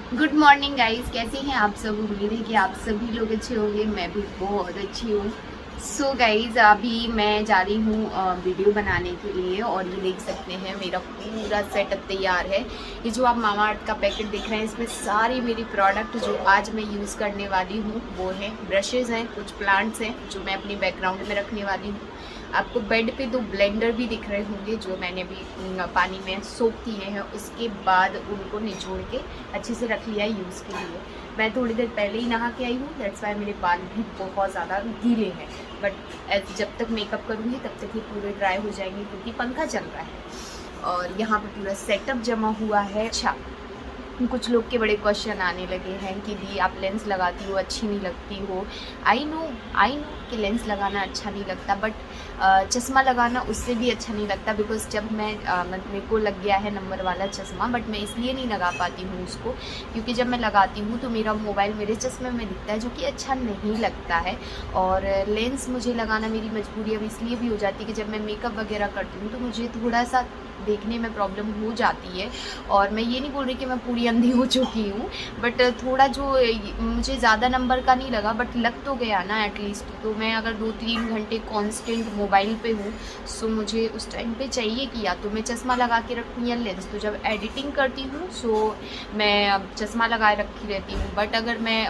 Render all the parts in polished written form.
Good morning guys, कैसे हैं आप सब। उम्मीद है कि आप सभी लोग अच्छे होंगे। मैं भी बहुत अच्छी हूँ। सो गाइस, अभी मैं जा रही हूँ वीडियो बनाने के लिए और ये देख सकते हैं मेरा पूरा सेटअप तैयार है। ये जो आप मामा अर्थ का पैकेट देख रहे हैं, इसमें सारी मेरी प्रोडक्ट जो आज मैं यूज़ करने वाली हूँ वो है ब्रशेज़ हैं, कुछ प्लांट्स हैं जो मैं अपनी बैकग्राउंड में रखने वाली हूँ। आपको बेड पे 2 ब्लेंडर भी दिख रहे होंगे जो मैंने अभी पानी में सोक किए हैं। उसके बाद उनको निचोड़ के अच्छे से रख लिया है यूज़ के लिए। मैं थोड़ी देर पहले ही नहा के आई हूँ, दैट्स वाई मेरे बाल भी बहुत ज़्यादा गीले हैं। बट जब तक मेकअप करूँगी तब तक ये पूरे ड्राई हो जाएंगे क्योंकि पंखा चल रहा है। और यहाँ पर पूरा सेटअप जमा हुआ है। अच्छा, कुछ लोग के बड़े क्वेश्चन आने लगे हैं कि दी आप लेंस लगाती हो, अच्छी नहीं लगती हो। आई नो कि लेंस लगाना अच्छा नहीं लगता, बट चश्मा लगाना उससे भी अच्छा नहीं लगता। बिकॉज जब मेरे को लग गया है नंबर वाला चश्मा, बट मैं इसलिए नहीं लगा पाती हूँ उसको क्योंकि जब मैं लगाती हूँ तो मेरा मोबाइल मेरे चश्मे में दिखता है, जो कि अच्छा नहीं लगता है। और लेंस मुझे लगाना मेरी मजबूरी अब इसलिए भी हो जाती है कि जब मैं मेकअप वगैरह करती हूँ तो मुझे थोड़ा सा देखने में प्रॉब्लम हो जाती है। और मैं ये नहीं बोल रही कि मैं पूरी अंधी हो चुकी हूँ, बट थोड़ा जो मुझे ज़्यादा नंबर का नहीं लगा, बट लग तो गया ना एटलीस्ट। तो मैं अगर 2-3 घंटे कांस्टेंट मोबाइल पे हूँ सो मुझे उस टाइम पे चाहिए कि या तो मैं चश्मा लगा के रखूँ या लेंस। तो जब एडिटिंग करती हूँ सो मैं चश्मा लगाए रखी रहती हूँ, बट अगर मैं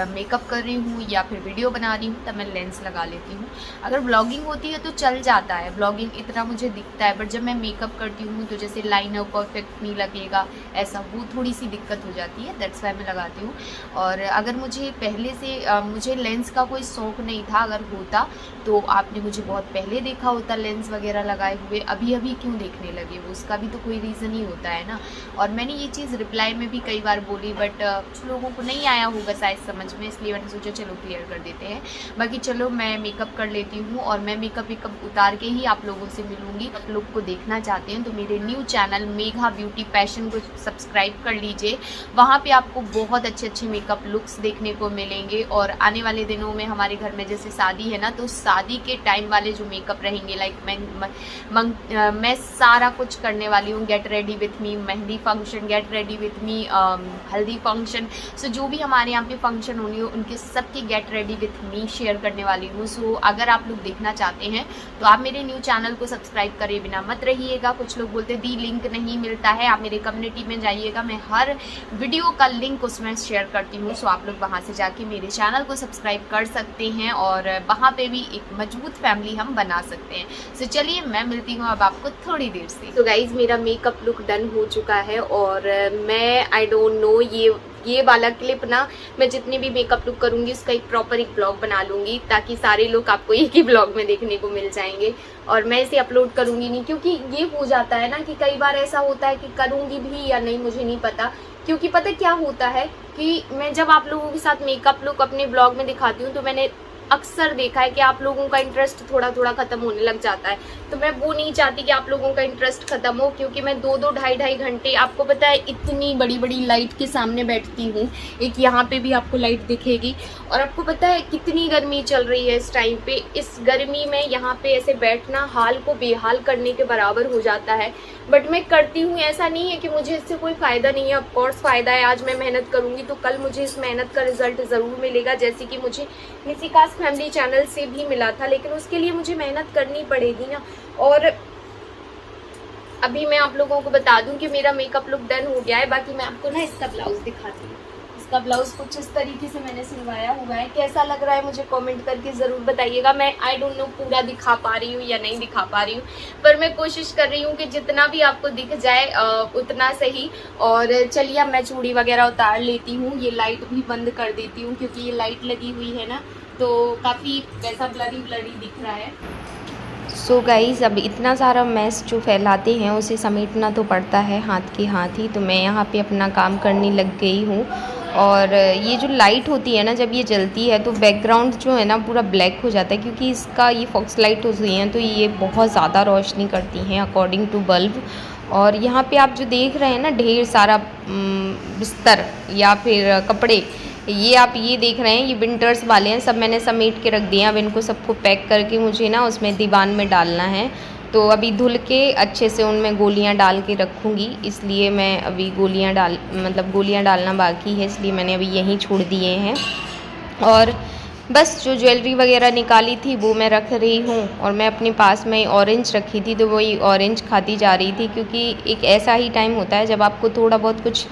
मेकअप कर रही हूँ या फिर वीडियो बना रही हूँ तब मैं लेंस लगा लेती हूँ। अगर ब्लॉगिंग होती है तो चल जाता है, ब्लॉगिंग इतना मुझे दिखता है, बट जब मैं मेकअप करती हूँ तो जैसे लाइनर परफेक्ट नहीं लगेगा, ऐसा वो थोड़ी सी दिक्कत हो जाती है। दैट्स वाई मैं लगाती हूँ। और अगर मुझे पहले से मुझे लेंस का कोई शौक़ नहीं था, अगर होता तो आपने मुझे बहुत पहले देखा होता लेंस वगैरह लगाए हुए। अभी अभी क्यों देखने लगे, वो उसका भी तो कोई रीज़न ही होता है ना। और मैंने ये चीज़ रिप्लाई में भी कई बार बोली, बट कुछ लोगों को नहीं आया होगा शायद समझ में, इसलिए मैंने सोचा चलो क्लियर कर देते हैं। बाकी चलो मैं मेकअप कर लेती हूँ और मैं मेकअप उतार के ही आप लोगों से मिलूंगी। आप लोग को देखना चाहते हैं तो मेरे new channel Megha beauty passion को सब्सक्राइब कर लीजिए। वहाँ पे आपको बहुत अच्छे अच्छे मेकअप लुक्स देखने को मिलेंगे। और आने वाले दिनों में हमारे घर में जैसे शादी है ना, तो शादी के टाइम वाले जो मेकअप रहेंगे, लाइक मैं सारा कुछ करने वाली हूँ। Get ready with me mehndi function, get ready with me हल्दी फंक्शन। सो जो भी हमारे यहाँ पे फंक्शन होनी हो उनके सबके get ready with me share करने वाली हूँ। सो अगर आप लोग देखना चाहते हैं तो आप मेरे न्यू चैनल को सब्सक्राइब करे बिना मत रहिएगा। कुछ लोग बोलते दी लिंक नहीं मिलता है, आप मेरे कम्युनिटी में जाइएगा, मैं हर वीडियो का लिंक उसमें शेयर करती हूँ। सो आप लोग वहाँ से जाके मेरे चैनल को सब्सक्राइब कर सकते हैं और वहाँ पे भी एक मजबूत फैमिली हम बना सकते हैं। सो चलिए मैं मिलती हूँ अब आपको थोड़ी देर से। तो गाइज मेरा मेकअप लुक डन हो चुका है और मैं आई डोंट नो ये वाला क्लिप ना, मैं जितनी भी मेकअप लुक करूंगी उसका एक प्रॉपर एक ब्लॉग बना लूंगी ताकि सारे लोग आपको एक ही ब्लॉग में देखने को मिल जाएंगे। और मैं इसे अपलोड करूंगी नहीं क्योंकि ये हो जाता है ना कि कई बार ऐसा होता है कि करूंगी भी या नहीं मुझे नहीं पता। क्योंकि पता क्या होता है कि मैं जब आप लोगों के साथ मेकअप लुक अपने ब्लॉग में दिखाती हूँ तो मैंने अक्सर देखा है कि आप लोगों का इंटरेस्ट थोड़ा थोड़ा खत्म होने लग जाता है। तो मैं वो नहीं चाहती कि आप लोगों का इंटरेस्ट खत्म हो, क्योंकि मैं 2-2 ढाई घंटे आपको पता है इतनी बड़ी बड़ी लाइट के सामने बैठती हूँ। एक यहाँ पे भी आपको लाइट दिखेगी। और आपको पता है कितनी गर्मी चल रही है इस टाइम पे। इस गर्मी में यहाँ पे ऐसे बैठना हाल को बेहाल करने के बराबर हो जाता है, बट मैं करती हूँ। ऐसा नहीं है कि मुझे इससे कोई फ़ायदा नहीं है, ऑफकोर्स फ़ायदा है। आज मैं मेहनत करूँगी तो कल मुझे इस मेहनत का रिजल्ट ज़रूर मिलेगा, जैसे कि मुझे निशिकास फैमिली चैनल से भी मिला था, लेकिन उसके लिए मुझे मेहनत करनी पड़ेगी ना। और अभी मैं आप लोगों को बता दूं कि मेरा मेकअप लुक डन हो गया है। बाकी मैं आपको ना इसका ब्लाउज दिखाती हूँ। इसका ब्लाउज कुछ इस तरीके से मैंने सिलवाया हुआ है। कैसा लग रहा है मुझे कमेंट करके ज़रूर बताइएगा। मैं आई डोंट नो पूरा दिखा पा रही हूँ या नहीं दिखा पा रही हूँ, पर मैं कोशिश कर रही हूँ कि जितना भी आपको दिख जाए उतना सही। और चलिए अब मैं चूड़ी वगैरह उतार लेती हूँ। ये लाइट भी बंद कर देती हूँ क्योंकि ये लाइट लगी हुई है ना, तो काफ़ी वैसा ब्लरी दिख रहा है। सो गाइज़ अब इतना सारा मैस जो फैलाते हैं उसे समेटना तो पड़ता है हाथ के हाथ ही। तो मैं यहाँ पे अपना काम करने लग गई हूँ। और ये जो लाइट होती है ना, जब ये जलती है तो बैकग्राउंड जो है ना पूरा ब्लैक हो जाता है, क्योंकि इसका ये फॉक्स लाइट होती हैं तो ये बहुत ज़्यादा रोशनी करती हैं अकॉर्डिंग टू बल्ब। और यहाँ पे आप जो देख रहे हैं ना ढेर सारा बिस्तर या फिर कपड़े, ये आप ये देख रहे हैं ये विंटर्स वाले हैं। सब मैंने समेट के रख दिए। अब इनको सबको पैक करके मुझे ना उसमें दीवान में डालना है। तो अभी धुल के अच्छे से उनमें गोलियां डाल के रखूँगी, इसलिए मैं अभी गोलियां डालना बाकी है, इसलिए मैंने अभी यहीं छोड़ दिए हैं। और बस जो ज्वेलरी वगैरह निकाली थी वो मैं रख रही हूँ, और मैं अपने पास में ऑरेंज रखी थी तो वही ऑरेंज खाती जा रही थी, क्योंकि एक ऐसा ही टाइम होता है जब आपको थोड़ा बहुत कुछ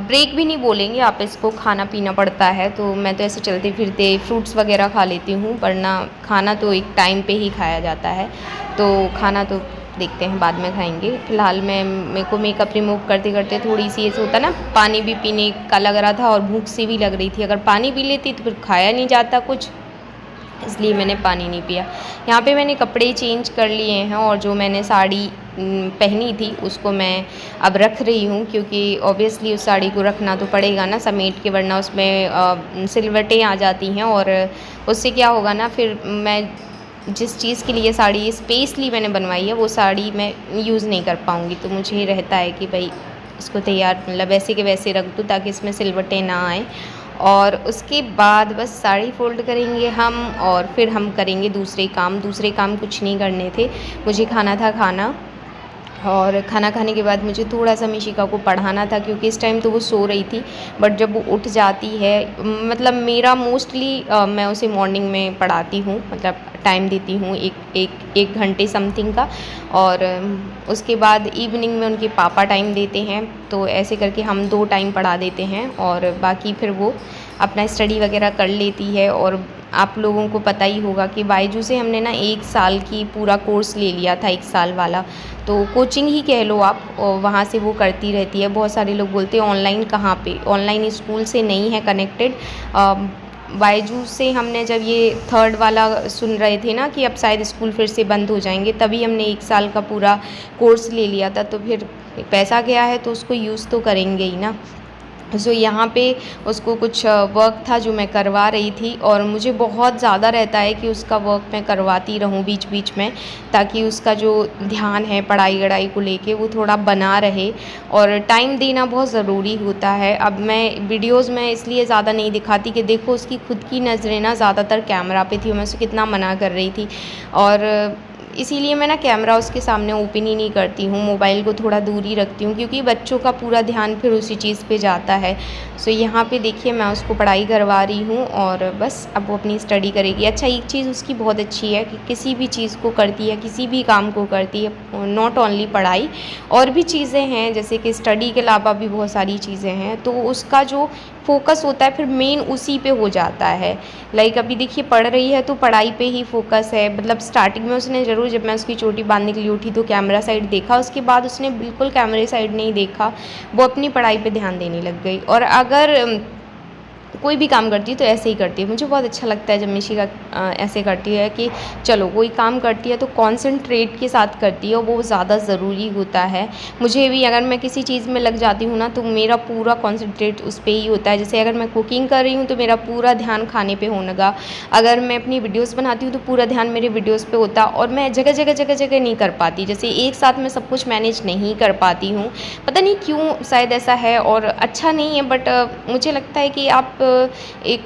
ब्रेक भी नहीं बोलेंगे, आप इसको खाना पीना पड़ता है। तो मैं तो ऐसे चलते फिरते फ्रूट्स वगैरह खा लेती हूँ, वरना खाना तो एक टाइम पे ही खाया जाता है। तो खाना तो देखते हैं बाद में खाएंगे। फ़िलहाल मेरे को मेकअप रिमूव करते करते थोड़ी सी ऐसे होता ना, पानी भी पीने का लग रहा था और भूख सी भी लग रही थी। अगर पानी पी लेती तो फिर खाया नहीं जाता कुछ, इसलिए मैंने पानी नहीं पिया। यहाँ पे मैंने कपड़े चेंज कर लिए हैं, और जो मैंने साड़ी पहनी थी उसको मैं अब रख रही हूँ, क्योंकि ऑब्वियसली उस साड़ी को रखना तो पड़ेगा ना समेट के, वरना उसमें सिलवटें आ जाती हैं, और उससे क्या होगा ना, फिर मैं जिस चीज़ के लिए साड़ी स्पेशली मैंने बनवाई है वो साड़ी मैं यूज़ नहीं कर पाऊँगी। तो मुझे रहता है कि भाई इसको तैयार वैसे के वैसे रख दूँ, ताकि इसमें सिलवटें ना आएँ। और उसके बाद बस साड़ी फ़ोल्ड करेंगे हम, और फिर हम करेंगे दूसरे काम कुछ नहीं करने थे। मुझे खाना था खाना, और खाना खाने के बाद मुझे थोड़ा सा मिशिका को पढ़ाना था, क्योंकि इस टाइम तो वो सो रही थी, बट जब वो उठ जाती है, मतलब मेरा मोस्टली मैं उसे मॉर्निंग में पढ़ाती हूँ, मतलब टाइम देती हूँ एक घंटे समथिंग का, और उसके बाद इवनिंग में उनके पापा टाइम देते हैं। तो ऐसे करके हम 2 टाइम पढ़ा देते हैं, और बाकी फिर वो अपना स्टडी वगैरह कर लेती है। और आप लोगों को पता ही होगा कि बायजू से हमने ना 1 साल की पूरा कोर्स ले लिया था, 1 साल वाला, तो कोचिंग ही कह लो आप, और वहाँ से वो करती रहती है। बहुत सारे लोग बोलते हैं ऑनलाइन कहाँ पे, ऑनलाइन स्कूल से नहीं है कनेक्टेड। बायजू से हमने जब ये 3rd वाला सुन रहे थे ना कि अब शायद स्कूल फिर से बंद हो जाएंगे, तभी हमने 1 साल का पूरा कोर्स ले लिया था। तो फिर पैसा गया है तो उसको यूज़ तो करेंगे ही ना। सो यहाँ पे उसको कुछ वर्क था जो मैं करवा रही थी, और मुझे बहुत ज़्यादा रहता है कि उसका वर्क मैं करवाती रहूँ बीच बीच में, ताकि उसका जो ध्यान है पढ़ाई वढ़ाई को लेके वो थोड़ा बना रहे, और टाइम देना बहुत ज़रूरी होता है। अब मैं वीडियोज़ में इसलिए ज़्यादा नहीं दिखाती कि देखो उसकी खुद की नज़रें ना ज़्यादातर कैमरा पे थी, और मैं उसे कितना मना कर रही थी, और इसीलिए मैं ना कैमरा उसके सामने ओपन ही नहीं करती हूँ, मोबाइल को थोड़ा दूर ही रखती हूँ, क्योंकि बच्चों का पूरा ध्यान फिर उसी चीज़ पे जाता है। सो यहाँ पे देखिए मैं उसको पढ़ाई करवा रही हूँ, और बस अब वो अपनी स्टडी करेगी। अच्छा, एक चीज़ उसकी बहुत अच्छी है कि किसी भी चीज़ को करती है, किसी भी काम को करती है, नॉट ओनली पढ़ाई, और भी चीज़ें हैं, जैसे कि स्टडी के अलावा भी बहुत सारी चीज़ें हैं। तो उसका जो फोकस होता है फिर मेन उसी पे हो जाता है। लाइक अभी देखिए पढ़ रही है तो पढ़ाई पे ही फोकस है। मतलब स्टार्टिंग में उसने ज़रूर, जब मैं उसकी चोटी बांधने के लिए उठी तो कैमरा साइड देखा, उसके बाद उसने बिल्कुल कैमरे साइड नहीं देखा, वो अपनी पढ़ाई पे ध्यान देने लग गई। और अगर कोई भी काम करती है तो ऐसे ही करती है। मुझे बहुत अच्छा लगता है जब मिशिका ऐसे करती है कि चलो कोई काम करती है तो कॉन्सेंट्रेट के साथ करती है, और वो ज़्यादा ज़रूरी होता है। मुझे भी अगर मैं किसी चीज़ में लग जाती हूँ ना तो मेरा पूरा कॉन्सेंट्रेट उस पर ही होता है। जैसे अगर मैं कुकिंग कर रही हूँ तो मेरा पूरा ध्यान खाने पर होगा, अगर मैं अपनी वीडियोज़ बनाती हूँ तो पूरा ध्यान मेरे वीडियोज़ पर होता, और मैं जगह जगह नहीं कर पाती, जैसे एक साथ में सब कुछ मैनेज नहीं कर पाती हूँ, पता नहीं क्यों, शायद ऐसा है और अच्छा नहीं है। बट मुझे लगता है कि आप एक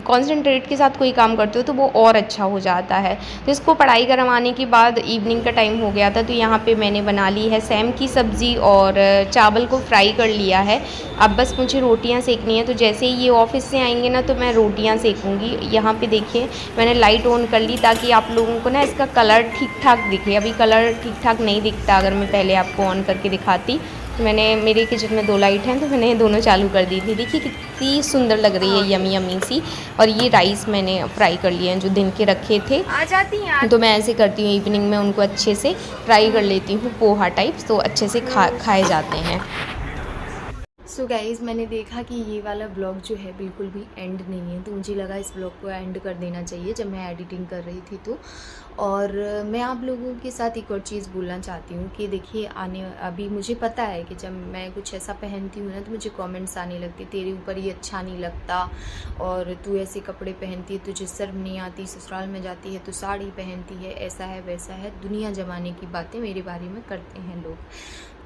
कंसंट्रेट के साथ कोई काम करते हो तो वो और अच्छा हो जाता है। तो इसको पढ़ाई करवाने के बाद इवनिंग का टाइम हो गया था, तो यहाँ पे मैंने बना ली है सेम की सब्ज़ी और चावल को फ्राई कर लिया है। अब बस मुझे रोटियाँ सेकनी है, तो जैसे ही ये ऑफिस से आएंगे ना तो मैं रोटियाँ सेकूँगी। यहाँ पे देखिए मैंने लाइट ऑन कर ली ताकि आप लोगों को ना इसका कलर ठीक ठाक दिखे। अभी कलर ठीक ठाक नहीं दिखता, अगर मैं पहले आपको ऑन करके दिखाती। तो मैंने, मेरे किचन में 2 लाइट हैं तो मैंने दोनों चालू कर दी थी। देखिए कितनी सुंदर लग रही है, यमी यमी सी। और ये राइस मैंने फ्राई कर लिए हैं जो दिन के रखे थे। आ जाती हैं तो मैं ऐसे करती हूँ, इवनिंग में उनको अच्छे से फ्राई कर लेती हूँ, पोहा टाइप्स, तो अच्छे से खाए जाते हैं। सो गाइज़, मैंने देखा कि ये वाला ब्लॉग जो है बिल्कुल भी एंड नहीं है, तो मुझे लगा इस ब्लॉग को एंड कर देना चाहिए जब मैं एडिटिंग कर रही थी तो। और मैं आप लोगों के साथ एक और चीज़ बोलना चाहती हूँ कि देखिए अभी मुझे पता है कि जब मैं कुछ ऐसा पहनती हूँ ना तो मुझे कमेंट्स आने लगते, तेरे ऊपर ये अच्छा नहीं लगता, और तू ऐसे कपड़े पहनती है, तुझे शर्म नहीं आती, ससुराल में जाती है तो साड़ी पहनती है, ऐसा है वैसा है, दुनिया जमाने की बातें मेरे बारे में करते हैं लोग।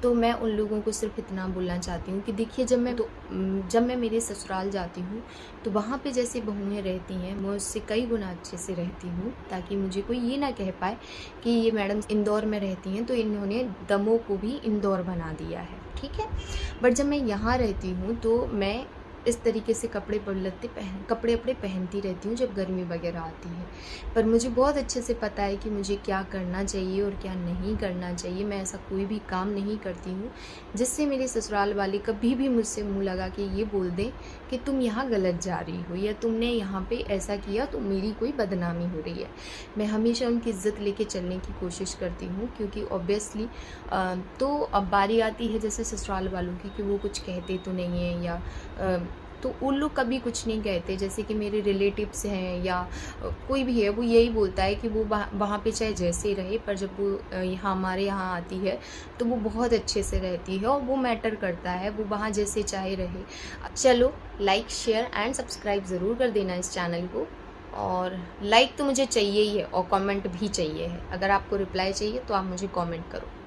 तो मैं उन लोगों को सिर्फ इतना बोलना चाहती हूँ कि देखिए, जब मैं मेरे ससुराल जाती हूँ तो वहाँ पे जैसे बहुएँ रहती हैं, मैं उससे कई गुना अच्छे से रहती हूँ, ताकि मुझे कोई ये ना कह पाए कि ये मैडम इंदौर में रहती हैं तो इन्होंने दमोह को भी इंदौर बना दिया है, ठीक है। बट जब मैं यहाँ रहती हूँ तो मैं इस तरीके से कपड़े अपने पहनती रहती हूँ जब गर्मी वगैरह आती है। पर मुझे बहुत अच्छे से पता है कि मुझे क्या करना चाहिए और क्या नहीं करना चाहिए। मैं ऐसा कोई भी काम नहीं करती हूँ जिससे मेरे ससुराल वाले कभी भी मुझसे मुँह लगा के ये बोल दें कि तुम यहाँ गलत जा रही हो या तुमने यहाँ पे ऐसा किया तो मेरी कोई बदनामी हो रही है। मैं हमेशा उनकी इज़्ज़त लेके चलने की कोशिश करती हूँ, क्योंकि ऑब्वियसली तो अब बारी आती है जैसे ससुराल वालों की कि वो कुछ कहते तो नहीं है, या तो उन लोग कभी कुछ नहीं कहते। जैसे कि मेरे रिलेटिव्स हैं या कोई भी है, वो यही बोलता है कि वो वहाँ पे चाहे जैसे रहे, पर जब वो यहाँ हमारे यहाँ आती है तो वो बहुत अच्छे से रहती है और वो मैटर करता है, वो वहाँ जैसे चाहे रहे। चलो, लाइक शेयर एंड सब्सक्राइब ज़रूर कर देना इस चैनल को। और लाइक तो मुझे चाहिए ही है और कमेंट भी चाहिए है। अगर आपको रिप्लाई चाहिए तो आप मुझे कमेंट करो।